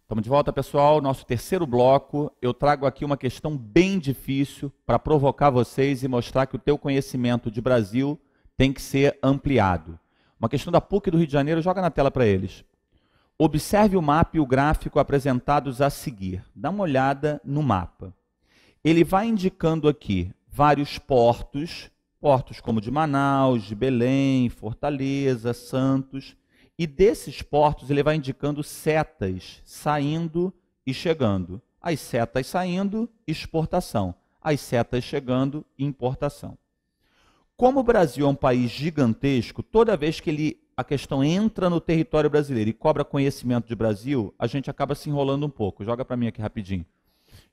Estamos de volta, pessoal. Nosso terceiro bloco. Eu trago aqui uma questão bem difícil para provocar vocês e mostrar que o teu conhecimento de Brasil tem que ser ampliado. Uma questão da PUC do Rio de Janeiro, joga na tela para eles. Observe o mapa e o gráfico apresentados a seguir. Dá uma olhada no mapa. Ele vai indicando aqui vários portos, portos como de Manaus, de Belém, Fortaleza, Santos. E desses portos ele vai indicando setas saindo e chegando. As setas saindo, exportação. As setas chegando, importação. Como o Brasil é um país gigantesco, toda vez que a questão entra no território brasileiro e cobra conhecimento de Brasil, a gente acaba se enrolando um pouco. Joga para mim aqui rapidinho.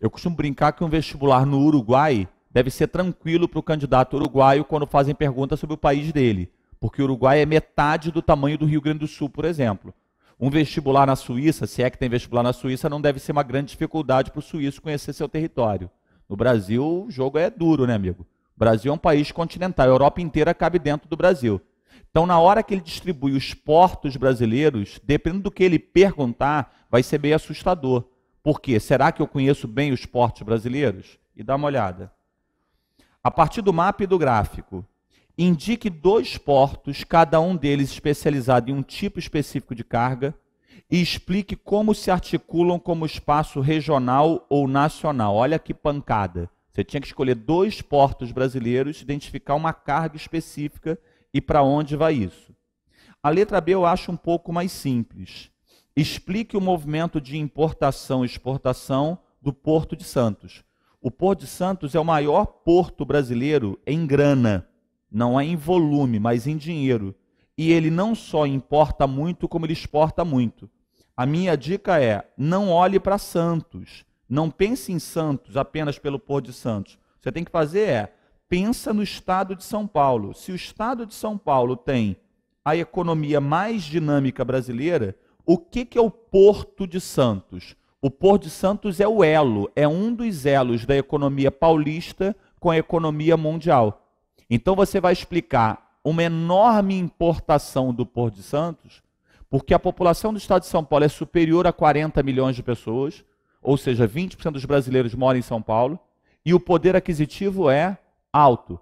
Eu costumo brincar que um vestibular no Uruguai deve ser tranquilo para o candidato uruguaio quando fazem perguntas sobre o país dele. Porque o Uruguai é metade do tamanho do Rio Grande do Sul, por exemplo. Um vestibular na Suíça, se é que tem vestibular na Suíça, não deve ser uma grande dificuldade para o suíço conhecer seu território. No Brasil, o jogo é duro, né, amigo? O Brasil é um país continental, a Europa inteira cabe dentro do Brasil. Então, na hora que ele distribui os portos brasileiros, dependendo do que ele perguntar, vai ser meio assustador. Por quê? Será que eu conheço bem os portos brasileiros? E dá uma olhada. A partir do mapa e do gráfico, indique 2 portos, cada um deles especializado em um tipo específico de carga, e explique como se articulam como espaço regional ou nacional. Olha que pancada. Você tinha que escolher 2 portos brasileiros, identificar uma carga específica e para onde vai isso. A letra B eu acho um pouco mais simples. Explique o movimento de importação e exportação do Porto de Santos. O Porto de Santos é o maior porto brasileiro em grana. Não é em volume, mas em dinheiro. E ele não só importa muito, como ele exporta muito. A minha dica é, não olhe para Santos. Não pense em Santos apenas pelo Porto de Santos. Você tem que fazer pensa no estado de São Paulo. Se o estado de São Paulo tem a economia mais dinâmica brasileira, o que é o Porto de Santos? O Porto de Santos é o elo, é um dos elos da economia paulista com a economia mundial. Então você vai explicar uma enorme importação do Porto de Santos, porque a população do estado de São Paulo é superior a 40 milhões de pessoas, ou seja, 20% dos brasileiros moram em São Paulo, e o poder aquisitivo é alto.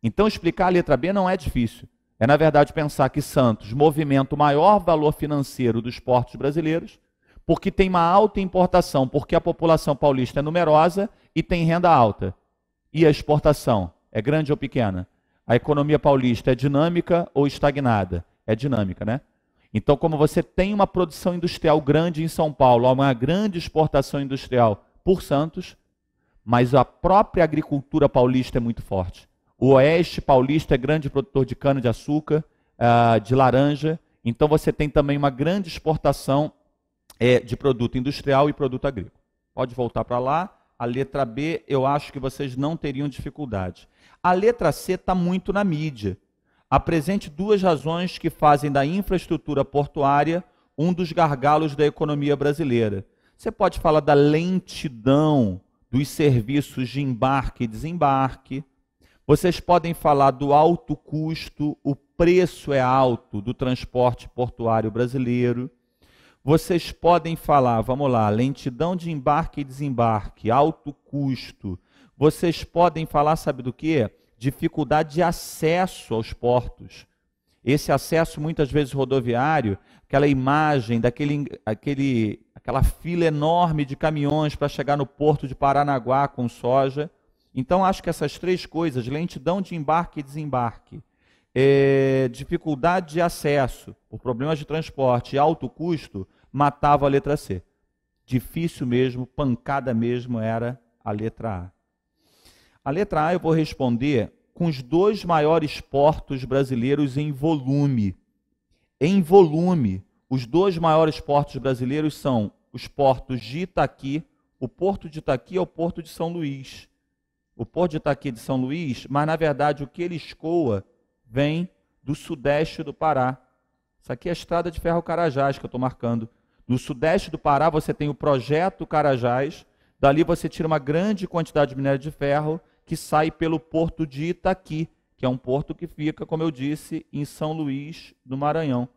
Então explicar a letra B não é difícil. É, na verdade, pensar que Santos movimenta o maior valor financeiro dos portos brasileiros, porque tem uma alta importação, porque a população paulista é numerosa e tem renda alta. E a exportação? É grande ou pequena? A economia paulista é dinâmica ou estagnada? É dinâmica, né? Então, como você tem uma produção industrial grande em São Paulo, uma grande exportação industrial por Santos, mas a própria agricultura paulista é muito forte. O oeste paulista é grande produtor de cana-de-açúcar, de laranja, então você tem também uma grande exportação de produto industrial e produto agrícola. Pode voltar para lá. A letra B, eu acho que vocês não teriam dificuldade. A letra C está muito na mídia. Apresente 2 razões que fazem da infraestrutura portuária um dos gargalos da economia brasileira. Você pode falar da lentidão dos serviços de embarque e desembarque. Vocês podem falar do alto custo, o preço é alto do transporte portuário brasileiro. Vocês podem falar, vamos lá, lentidão de embarque e desembarque, alto custo. Vocês podem falar, sabe do quê? Dificuldade de acesso aos portos. Esse acesso, muitas vezes rodoviário, aquela imagem aquela fila enorme de caminhões para chegar no porto de Paranaguá com soja. Então, acho que essas 3 coisas, lentidão de embarque e desembarque, dificuldade de acesso, por problemas de transporte e alto custo, matava a letra C. Difícil mesmo, pancada mesmo era a letra A. A letra A eu vou responder com os 2 maiores portos brasileiros em volume. Em volume, os 2 maiores portos brasileiros são os portos de Itaqui. O porto de Itaqui é o porto de São Luís. O porto de Itaqui de São Luís, mas na verdade o que ele escoa vem do sudeste do Pará. Isso aqui é a estrada de ferro Carajás que eu estou marcando. No sudeste do Pará você tem o projeto Carajás, dali você tira uma grande quantidade de minério de ferro que sai pelo porto de Itaqui, que é um porto que fica, como eu disse, em São Luís do Maranhão.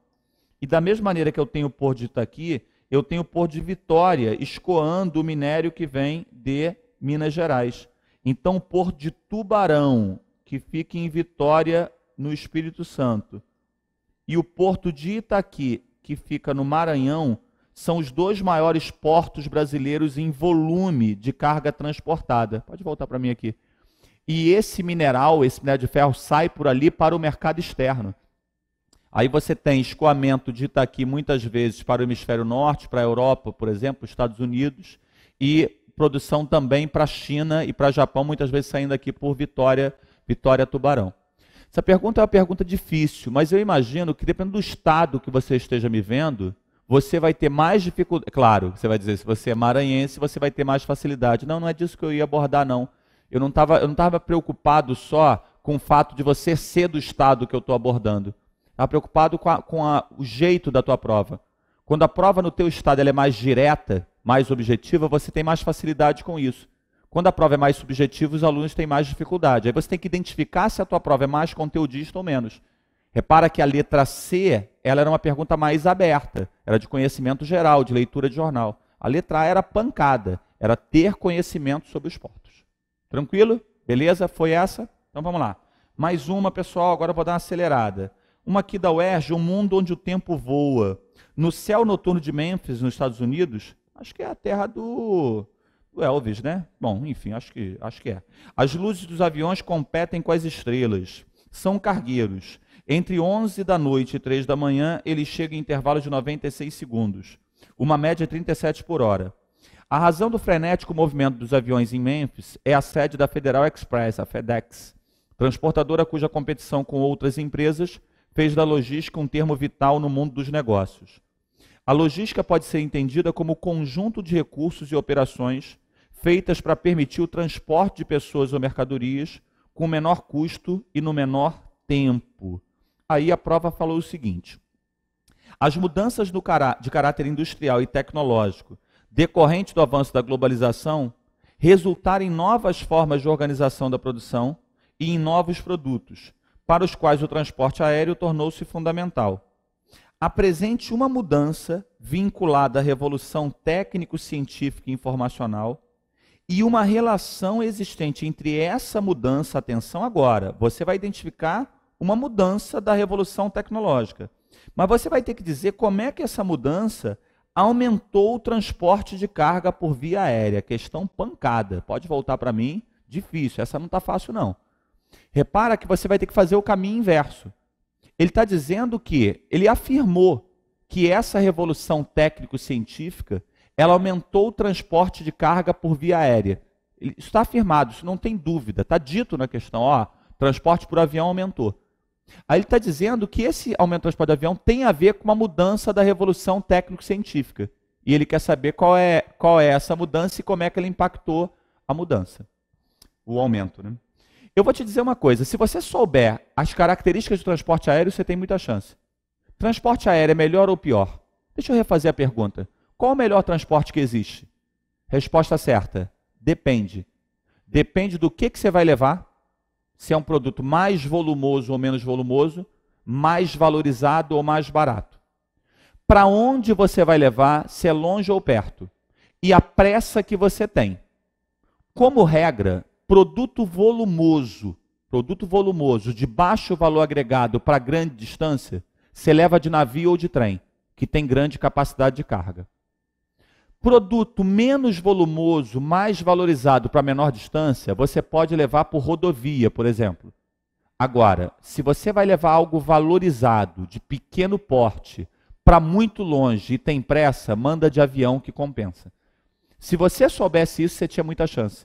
E da mesma maneira que eu tenho o porto de Itaqui, eu tenho o Porto de Vitória escoando o minério que vem de Minas Gerais. Então, o Porto de Tubarão, que fica em Vitória, no Espírito Santo, e o Porto de Itaqui, que fica no Maranhão, são os dois maiores portos brasileiros em volume de carga transportada. Pode voltar para mim aqui. E esse minério de ferro, sai por ali para o mercado externo. Aí você tem escoamento de Itaqui, muitas vezes, para o hemisfério norte, para a Europa, por exemplo, Estados Unidos, e produção também para a China e para o Japão, muitas vezes saindo aqui por Vitória, Tubarão. Essa pergunta é uma pergunta difícil, mas eu imagino que, dependendo do estado que você esteja me vendo, você vai ter mais dificuldade. Claro, você vai dizer, se você é maranhense, você vai ter mais facilidade. Não, não é disso que eu ia abordar, não. Eu não estava preocupado só com o fato de você ser do estado que eu estou abordando. Estava preocupado com o jeito da tua prova. Quando a prova no teu estado ela é mais direta, mais objetiva, você tem mais facilidade com isso. Quando a prova é mais subjetiva, os alunos têm mais dificuldade. Aí você tem que identificar se a tua prova é mais conteudista ou menos. Repara que a letra C, ela era uma pergunta mais aberta, era de conhecimento geral, de leitura de jornal. A letra A era pancada, era ter conhecimento sobre os portos. Tranquilo? Beleza? Foi essa? Então vamos lá. Mais uma, pessoal, agora eu vou dar uma acelerada. Uma aqui da UERJ, um mundo onde o tempo voa. No céu noturno de Memphis, nos Estados Unidos, acho que é a terra do Elvis, né? Bom, enfim, acho que é. As luzes dos aviões competem com as estrelas. São cargueiros. Entre 11 da noite e 3 da manhã, eles chegam em intervalo de 96 segundos. Uma média de 37 por hora. A razão do frenético movimento dos aviões em Memphis é a sede da Federal Express, a FedEx, transportadora cuja competição com outras empresas fez da logística um termo vital no mundo dos negócios. A logística pode ser entendida como o conjunto de recursos e operações feitas para permitir o transporte de pessoas ou mercadorias com menor custo e no menor tempo. Aí a prova falou o seguinte: as mudanças de caráter industrial e tecnológico decorrentes do avanço da globalização resultaram em novas formas de organização da produção e em novos produtos, para os quais o transporte aéreo tornou-se fundamental. Apresente uma mudança vinculada à revolução técnico-científica e informacional e uma relação existente entre essa mudança, atenção agora, você vai identificar uma mudança da revolução tecnológica, mas você vai ter que dizer como é que essa mudança aumentou o transporte de carga por via aérea. Questão pancada. Pode voltar para mim? Difícil, essa não está fácil não. Repara que você vai ter que fazer o caminho inverso. Ele está dizendo que, ele afirmou que essa revolução técnico-científica, ela aumentou o transporte de carga por via aérea. Isso está afirmado, isso não tem dúvida, está dito na questão, ó, transporte por avião aumentou. Aí ele está dizendo que esse aumento do transporte de avião tem a ver com uma mudança da revolução técnico-científica. E ele quer saber qual é essa mudança e como é que ela impactou a mudança, o aumento, né? Eu vou te dizer uma coisa, se você souber as características do transporte aéreo, você tem muita chance. Transporte aéreo é melhor ou pior? Deixa eu refazer a pergunta. Qual o melhor transporte que existe? Resposta certa, depende. Depende do que você vai levar, se é um produto mais volumoso ou menos volumoso, mais valorizado ou mais barato. Para onde você vai levar, se é longe ou perto. E a pressa que você tem. Como regra, produto volumoso de baixo valor agregado para grande distância, você leva de navio ou de trem, que tem grande capacidade de carga. Produto menos volumoso, mais valorizado para menor distância, você pode levar por rodovia, por exemplo. Agora, se você vai levar algo valorizado, de pequeno porte, para muito longe e tem pressa, manda de avião que compensa. Se você soubesse isso, você tinha muita chance.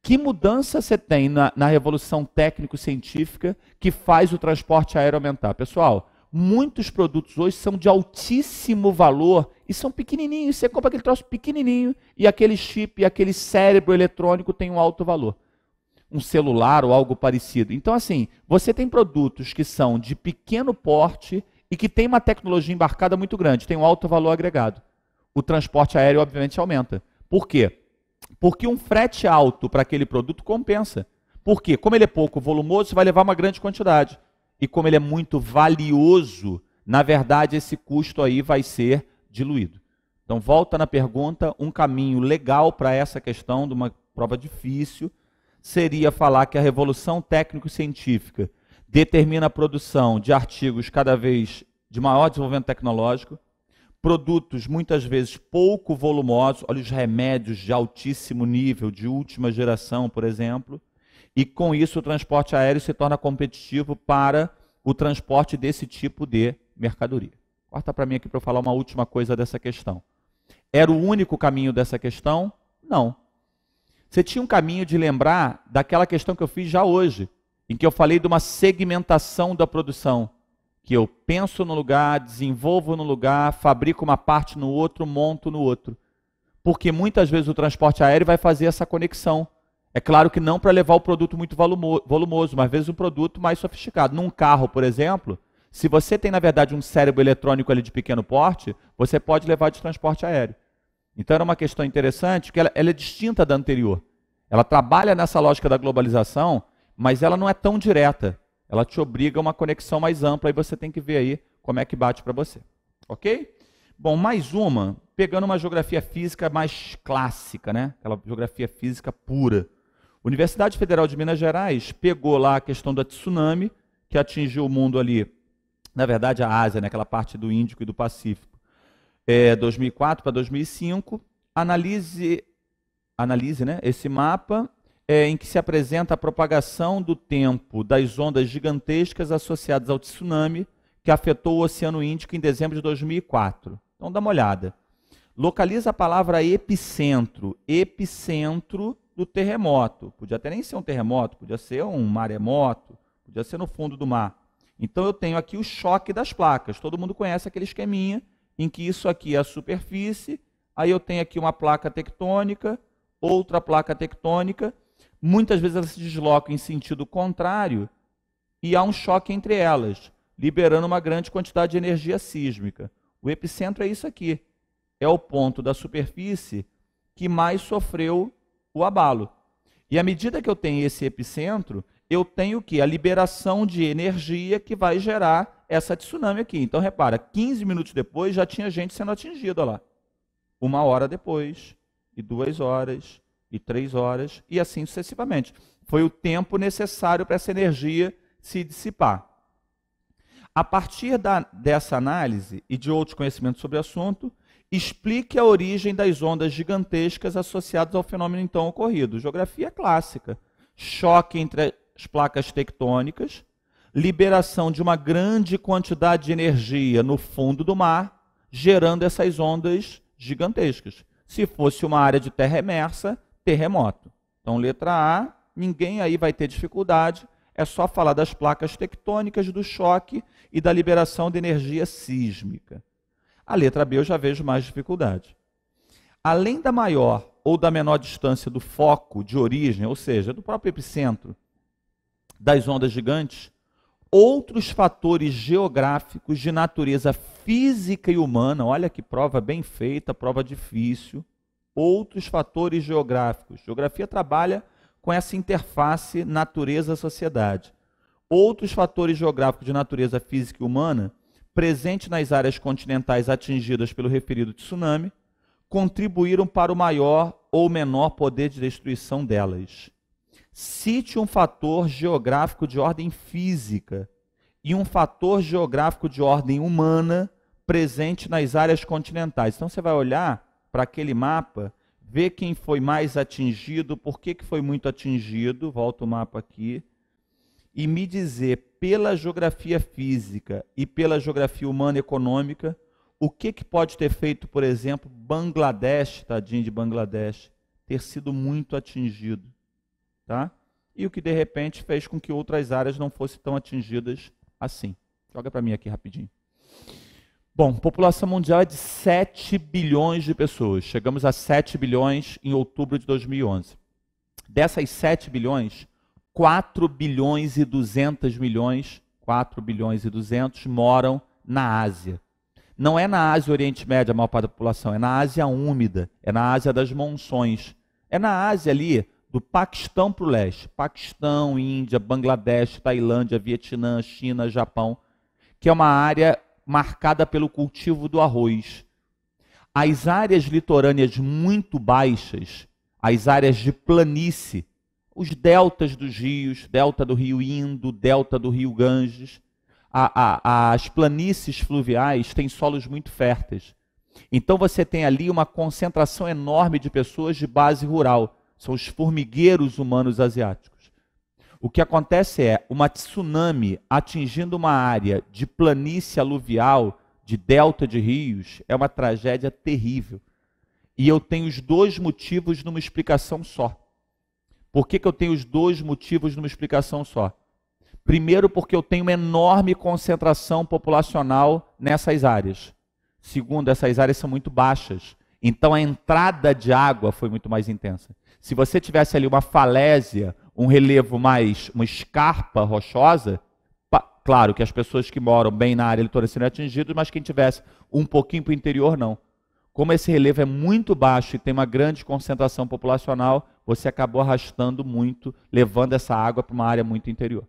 Que mudança você tem na revolução técnico-científica que faz o transporte aéreo aumentar? Pessoal, muitos produtos hoje são de altíssimo valor e são pequenininhos. Você compra aquele troço pequenininho e aquele chip, aquele cérebro eletrônico tem um alto valor. Um celular ou algo parecido. Então, assim, você tem produtos que são de pequeno porte e que tem uma tecnologia embarcada muito grande, tem um alto valor agregado. O transporte aéreo, obviamente, aumenta. Por quê? Porque um frete alto para aquele produto compensa. Por quê? Como ele é pouco volumoso, você vai levar uma grande quantidade. E como ele é muito valioso, na verdade, esse custo aí vai ser diluído. Então, volta na pergunta, um caminho legal para essa questão de uma prova difícil seria falar que a revolução técnico-científica determina a produção de artigos cada vez de maior desenvolvimento tecnológico, produtos muitas vezes pouco volumosos, olha os remédios de altíssimo nível, de última geração, por exemplo, e com isso o transporte aéreo se torna competitivo para o transporte desse tipo de mercadoria. Corta para mim aqui para eu falar uma última coisa dessa questão. Era o único caminho dessa questão? Não. Você tinha um caminho de lembrar daquela questão que eu fiz já hoje, em que eu falei de uma segmentação da produção, que eu penso no lugar, desenvolvo no lugar, fabrico uma parte no outro, monto no outro. Porque muitas vezes o transporte aéreo vai fazer essa conexão. É claro que não para levar o produto muito volumoso, mas às vezes um produto mais sofisticado. Num carro, por exemplo, se você tem, na verdade, um cérebro eletrônico ali de pequeno porte, você pode levar de transporte aéreo. Então era uma questão interessante, que ela é distinta da anterior. Ela trabalha nessa lógica da globalização, mas ela não é tão direta. Ela te obriga a uma conexão mais ampla e você tem que ver aí como é que bate para você. Ok? Bom, mais uma, pegando uma geografia física mais clássica, né? Aquela geografia física pura. Universidade Federal de Minas Gerais pegou lá a questão do tsunami, que atingiu o mundo ali, na verdade a Ásia, né? Aquela parte do Índico e do Pacífico. 2004 para 2005, analise né, esse mapa em que se apresenta a propagação do tempo das ondas gigantescas associadas ao tsunami que afetou o Oceano Índico em dezembro de 2004. Então dá uma olhada. Localiza a palavra epicentro, epicentro do terremoto. Podia até nem ser um terremoto, podia ser um maremoto, podia ser no fundo do mar. Então eu tenho aqui o choque das placas. Todo mundo conhece aquele esqueminha em que isso aqui é a superfície, aí eu tenho aqui uma placa tectônica, outra placa tectônica, muitas vezes elas se deslocam em sentido contrário e há um choque entre elas, liberando uma grande quantidade de energia sísmica. O epicentro é isso aqui, é o ponto da superfície que mais sofreu o abalo. E à medida que eu tenho esse epicentro, eu tenho o quê? A liberação de energia que vai gerar essa tsunami aqui. Então, repara, 15 minutos depois já tinha gente sendo atingida lá. 1 hora depois, e 2 horas, e 3 horas, e assim sucessivamente. Foi o tempo necessário para essa energia se dissipar. A partir dessa análise e de outros conhecimentos sobre o assunto, explique a origem das ondas gigantescas associadas ao fenômeno então ocorrido. Geografia clássica. Choque entre as placas tectônicas, liberação de uma grande quantidade de energia no fundo do mar, gerando essas ondas gigantescas. Se fosse uma área de terra emersa, terremoto. Então, letra A, ninguém aí vai ter dificuldade, é só falar das placas tectônicas, do choque e da liberação de energia sísmica. A letra B eu já vejo mais dificuldade. Além da maior ou da menor distância do foco de origem, ou seja, do próprio epicentro das ondas gigantes, outros fatores geográficos de natureza física e humana, olha que prova bem feita, prova difícil, outros fatores geográficos. Geografia trabalha com essa interface natureza-sociedade. Outros fatores geográficos de natureza física e humana, presentes nas áreas continentais atingidas pelo referido tsunami, contribuíram para o maior ou menor poder de destruição delas. Cite um fator geográfico de ordem física e um fator geográfico de ordem humana presente nas áreas continentais. Então você vai olhar para aquele mapa, ver quem foi mais atingido, por que foi muito atingido, volta o mapa aqui, e me dizer pela geografia física e pela geografia humana e econômica, o que pode ter feito, por exemplo, Bangladesh, tadinho de Bangladesh, ter sido muito atingido. Tá? E o que de repente fez com que outras áreas não fossem tão atingidas assim. Joga para mim aqui rapidinho. Bom, população mundial é de 7 bilhões de pessoas. Chegamos a 7 bilhões em outubro de 2011. Dessas 7 bilhões, 4 bilhões e 200 milhões, 4 bilhões e 200 moram na Ásia. Não é na Ásia Oriente Médio a maior parte da população, é na Ásia úmida, é na Ásia das monções. É na Ásia ali, do Paquistão para o leste. Paquistão, Índia, Bangladesh, Tailândia, Vietnã, China, Japão, que é uma área marcada pelo cultivo do arroz. As áreas litorâneas muito baixas, as áreas de planície, os deltas dos rios, delta do rio Indo, delta do rio Ganges, as planícies fluviais têm solos muito férteis. Então você tem ali uma concentração enorme de pessoas de base rural. São os formigueiros humanos asiáticos. O que acontece é uma tsunami atingindo uma área de planície aluvial, de delta de rios, é uma tragédia terrível. E eu tenho os dois motivos numa explicação só. Por que eu tenho os dois motivos numa explicação só? Primeiro, porque eu tenho uma enorme concentração populacional nessas áreas. Segundo, essas áreas são muito baixas. Então a entrada de água foi muito mais intensa. Se você tivesse ali uma falésia, um relevo mais, uma escarpa rochosa, claro que as pessoas que moram bem na área litorânea seriam atingidas, mas quem tivesse um pouquinho para o interior, não. Como esse relevo é muito baixo e tem uma grande concentração populacional, você acabou arrastando muito, levando essa água para uma área muito interior.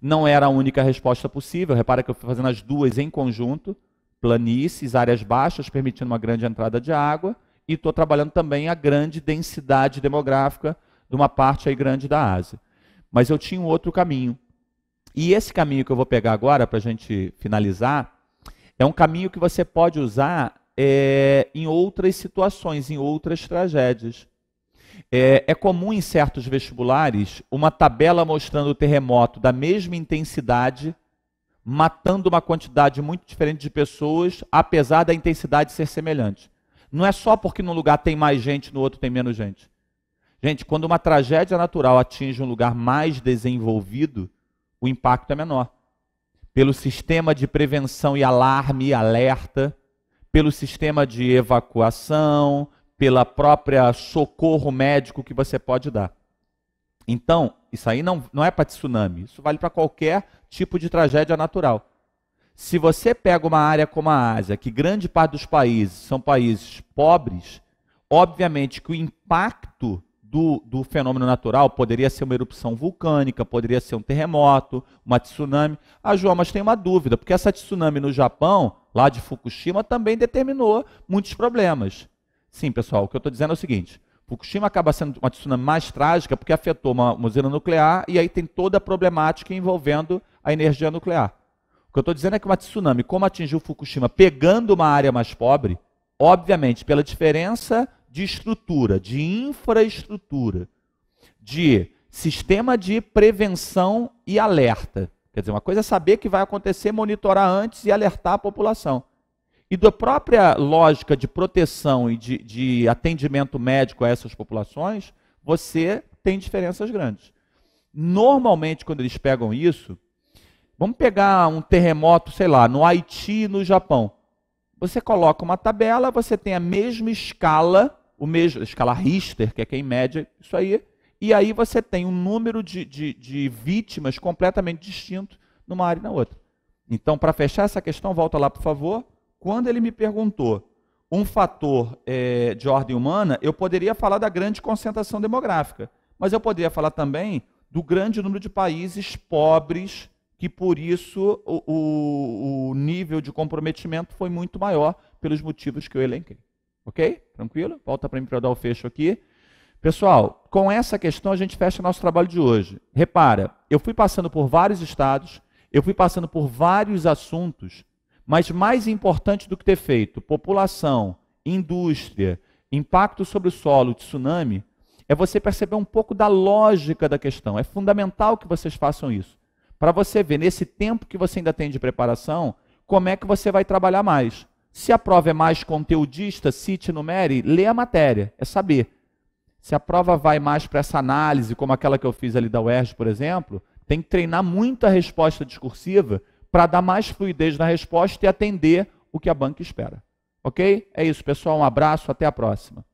Não era a única resposta possível, repara que eu fui fazendo as duas em conjunto, planícies, áreas baixas, permitindo uma grande entrada de água, e estou trabalhando também a grande densidade demográfica de uma parte aí grande da Ásia. Mas eu tinha um outro caminho. E esse caminho que eu vou pegar agora, para a gente finalizar, é um caminho que você pode usar em outras situações, em outras tragédias. É comum em certos vestibulares uma tabela mostrando o terremoto da mesma intensidade, matando uma quantidade muito diferente de pessoas, apesar da intensidade ser semelhante. Não é só porque num lugar tem mais gente, no outro tem menos gente. Gente, quando uma tragédia natural atinge um lugar mais desenvolvido, o impacto é menor. Pelo sistema de prevenção e alarme e alerta, pelo sistema de evacuação, pela própria socorro médico que você pode dar. Então, isso aí não é para tsunami, isso vale para qualquer tipo de tragédia natural. Se você pega uma área como a Ásia, que grande parte dos países são países pobres, obviamente que o impacto do fenômeno natural poderia ser uma erupção vulcânica, poderia ser um terremoto, uma tsunami. Ah, João, mas tem uma dúvida, porque essa tsunami no Japão, lá de Fukushima, também determinou muitos problemas. Sim, pessoal, o que eu estou dizendo é o seguinte, Fukushima acaba sendo uma tsunami mais trágica porque afetou uma usina nuclear e aí tem toda a problemática envolvendo a energia nuclear. O que eu estou dizendo é que uma tsunami, como atingiu Fukushima, pegando uma área mais pobre, obviamente, pela diferença de estrutura, de infraestrutura, de sistema de prevenção e alerta. Quer dizer, uma coisa é saber que vai acontecer, monitorar antes e alertar a população. E da própria lógica de proteção e de atendimento médico a essas populações, você tem diferenças grandes. Normalmente, quando eles pegam isso, vamos pegar um terremoto, sei lá, no Haiti e no Japão. Você coloca uma tabela, você tem a mesma escala, escala Richter, que é quem mede isso aí, e aí você tem um número de vítimas completamente distinto numa área e na outra. Então, para fechar essa questão, volta lá, por favor. Quando ele me perguntou um fator de ordem humana, eu poderia falar da grande concentração demográfica, mas eu poderia falar também do grande número de países pobres, que por isso o nível de comprometimento foi muito maior pelos motivos que eu elenquei. Ok? Tranquilo? Volta para mim para dar o fecho aqui. Pessoal, com essa questão a gente fecha nosso trabalho de hoje. Repara, eu fui passando por vários estados, eu fui passando por vários assuntos, mas mais importante do que ter feito população, indústria, impacto sobre o solo, tsunami, é você perceber um pouco da lógica da questão. É fundamental que vocês façam isso. Para você ver, nesse tempo que você ainda tem de preparação, como é que você vai trabalhar mais. Se a prova é mais conteudista, cite, numere, lê a matéria, é saber. Se a prova vai mais para essa análise, como aquela que eu fiz ali da UERJ, por exemplo, tem que treinar muito a resposta discursiva para dar mais fluidez na resposta e atender o que a banca espera. Ok? É isso, pessoal. Um abraço, até a próxima.